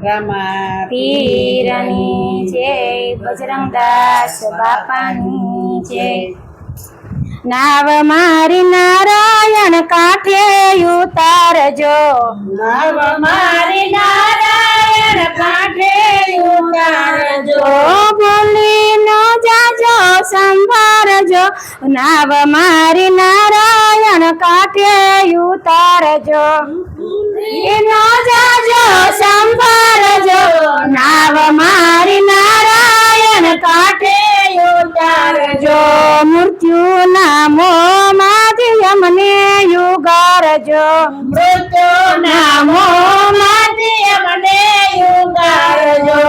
રમા પીરની જય, બજરંગદાસ બાપાની જય। નાવ મારી નારાયણ કાંઠે ઉતારજો, નાવ મારી નારાયણ કાંઠે ઉતારજો, ભૂલી ન જાજો સંભાળજો। નાવ મારી નારાયણ કાંઠે ઉતારજો, ન જાજો સંભાળજો। નાવ મારી નારાયણ કાંઠે ઉતારજો, મૃત્યુના મોંમાંથી અમને ઉગારજો, મૃત્યુના મોહમાંથી અમને ઉગારજો,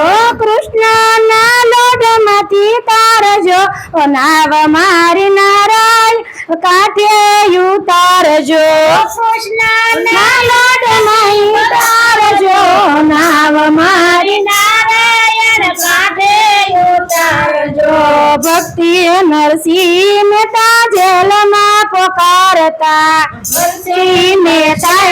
કૃષ્ણના લોઢમાંથી તારજો। નાવ મારી નારાયણ કાંઠે ઉતારજો, કૃષ્ણના લોઢમાં તારજો। નાવ મારી નારાયણ કાંઠે ઉતારજો, ભક્તિ નરસિંહ મહેતા જેલમાં પોકારતા, નરસિંહ મહેતા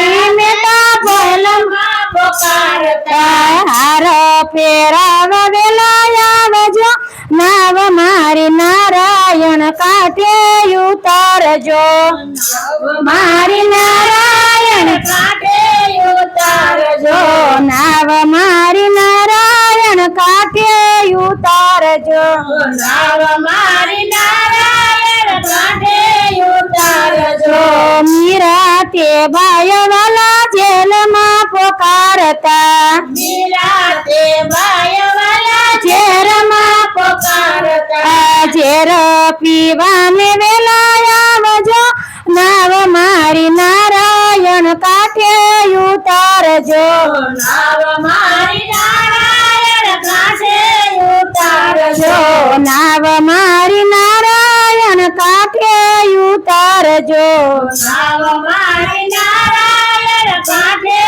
જેલમાં પોકારતા, હાર ફેરાવા વેલા આવજો। નાવ મારી નારાયણ કાંઠે ઉતારજો, મારી નારાયણ કાંઠે ઉતારજો, નાવ મારી નારાયણ કાંઠે ઉતારજો। નાવ મારી નારાયણ કાંઠે ઉતારજો, મીરા તે ભાઈ વાલા જેલમાં પોકારતા, નિરાતે ભાઈવાલા ઝેરમાં પોકારતા, ઝેર પીવાને વેલા આવજો। નાવ મારી નારાયણ કાંઠે ઉતારજો, નાવ મારી નારાયણ કાંઠે ઉતારજો, નાવ મારી નારાયણ કાંઠે ઉતારજો। નાવ મારી નારાયણ કાંઠે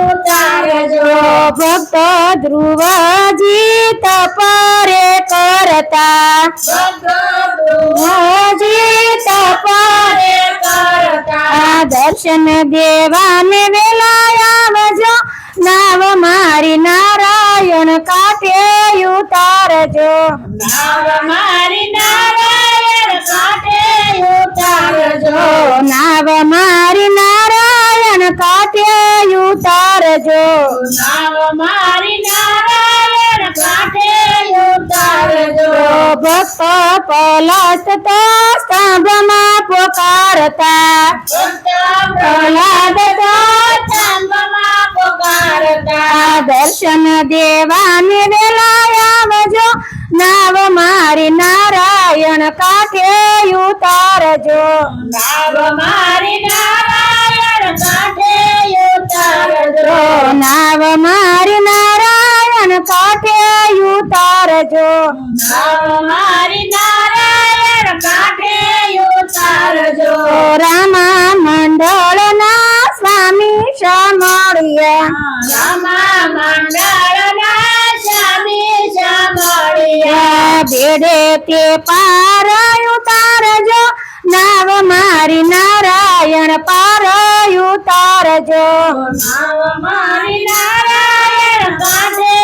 ઉતારજો, ભક્ત ધ્રુવજી તપરે કરતા, ધ્રુવજી તપરે કરતા, દર્શન દેવાને વેલા આવજો। નાવ મારી નારાયણ કાંઠે ઉતારજો, નાવ મારી નારાયણ કાંઠે ઉતારજો, નાવ મારી નારાયણ કાંઠે ઉતારજો। નાવ મારી નારાયણ કાંઠે ઉતારજો, ભક્ત પલસ્ત સ્તંભમાં પોકારતા, પ્રહલાદ સ્તંભમાં પોકારતા, દર્શન દેવાને વેલા આવજો। નાવ મારી નારાયણ કાંઠે ઉતારજો, નાવ મારી નારાયણ કાંઠે ઉતારજો, નાવ મારી નારાયણ કાંઠે ઉતારજો। નાવ મારી નારાયણ કાંઠે ઉતારજો, રામા મંડળના સ્વામી શામળિયા, રામા મંડળના સ્વામી શામળિયા, ભેડે તે પાર ઉતારજો। નાવ મારી નારાયણ પાર ઉતારજો, નાવ મારી નારાયણ કાંઠે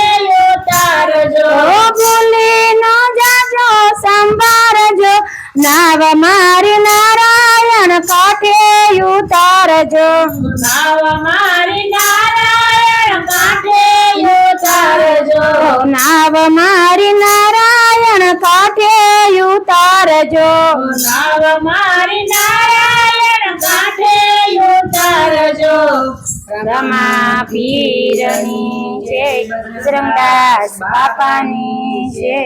ઉતારજો, ભૂલી ન જાજો સંભાળજો। નાવ મારી નારાયણ કાંઠે ઉતારજો, નાવ મારી નારાયણ કાંઠે ઉતારજો, નાવ મારી નારાયણ કાંઠે ઉતારજો। નાવ મારી નારાયણ કાંઠે ઉતારજો, રમા પીરની જય, બજરંગદાસ બાપાની જય।